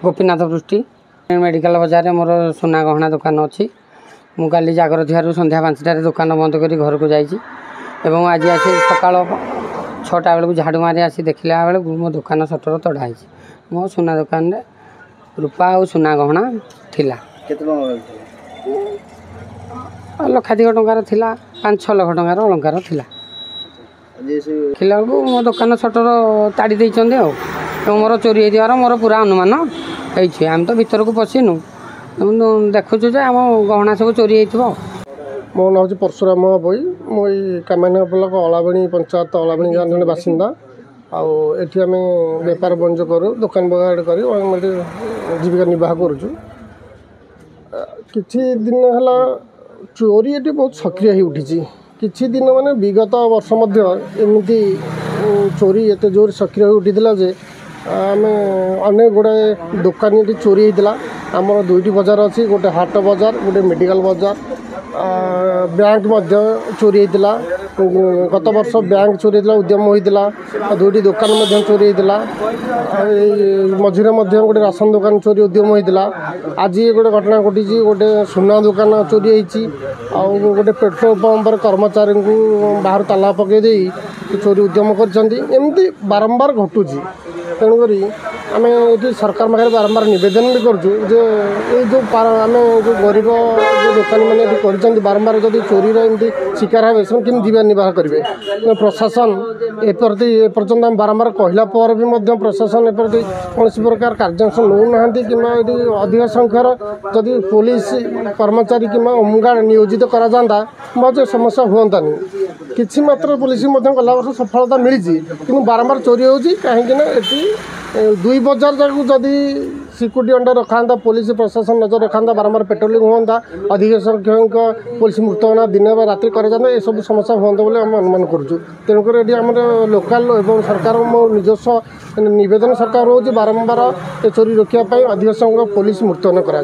गोपीनाथ पृष्टि मेडिकल बजार में मोर सुना गहना दुकान अच्छी मुझे जागर थी संध्या 5टार दुकान बंद कर घर को जाइए आज आसी सका 6टा बेलू झाड़ू मारी आसी देखला बेलू मो दुकान सटर तड़ाई मो सुना दुकान रे रूपा और सुना गहना थिला लक्षाधिक टंकार थिला 5-6 लाख टंकार अलंकार थिला देखला बेलू मो दुकान सटर ताड़ी देइचंदे मोर चोरी होइथिबार मोर पूरा अनुमान होइछि आम तो भीतर को पशिनु देखुछु जे आम गहना सब चोरी होइथिबो। मो नाम हूँ परशुराम बई मुई कामायना ब्लक अलाबणी पंचायत अलाबणी गाँव जन बासिंदा आठ आम बेपार बणिज्य करूँ दुकान बगाड़ कर जीविका निर्वाह करुचु किछि दिन है चोरी ये बहुत सक्रिय हो उठी किछि दिन माने विगत वर्ष एमती चोरी एत जोर सक्रिय हो उठी जे आम अनेक गुड़ाए दुकान ये चोरी होता आमर 2टी बजार अच्छी गोटे हाट बजार गोटे मेडिकल बजार बैंक चोरी होता गत वर्ष बैंक चोरी होता उद्यम होता 2टी दुकान चोरी होता मझे गोटे राशन दुकान चोरी उद्यम होता आज गोटे घटना घटी गोटे सुना दुकान चोरी होती गोटे पेट्रोल पंप कर्मचारी को बाहर ताला पकई चोरी उद्यम करमती बारंबार घटुची तेणुक आम ये सरकार पाखे बारंबार नवेदन भी करुँ जो आम जो गरीब जो दुकानी मैंने कर बारंबार जब चोरी एमती शिकार हे से कि जीवन निर्वाह करेंगे प्रशासन एप्रति एपर्यंत आम बारंबार कहला पर भी प्रशासन एप्रति कौन प्रकार कार्यानुष्ठान नौना कि अधिक संख्यार जदि पुलिस कर्मचारी कि होमगार्ड नियोजित करा बहुत समस्या हुआंतानी किसी मात्र पुलिस गला वर्ष सफलता मिली कि बारंबार चोरी होती कहीं 2 बजार जाक जदि सिक्यूरीटी अंडर रखा पुलिस प्रशासन नजर रखा बारंबार पेट्रोलिंग होता अधिक संख्यक पुलिस मुतयन दिन रात्रि कर सब समस्या हाँ बोले आम अनुमान करुँ तेणुक ये आम लोकाल और सरकार मो निजस्व नवेदन सरकार रोज बारंबार चोरी रोकने अधिक संख्यक पुलिस मुतयन करा।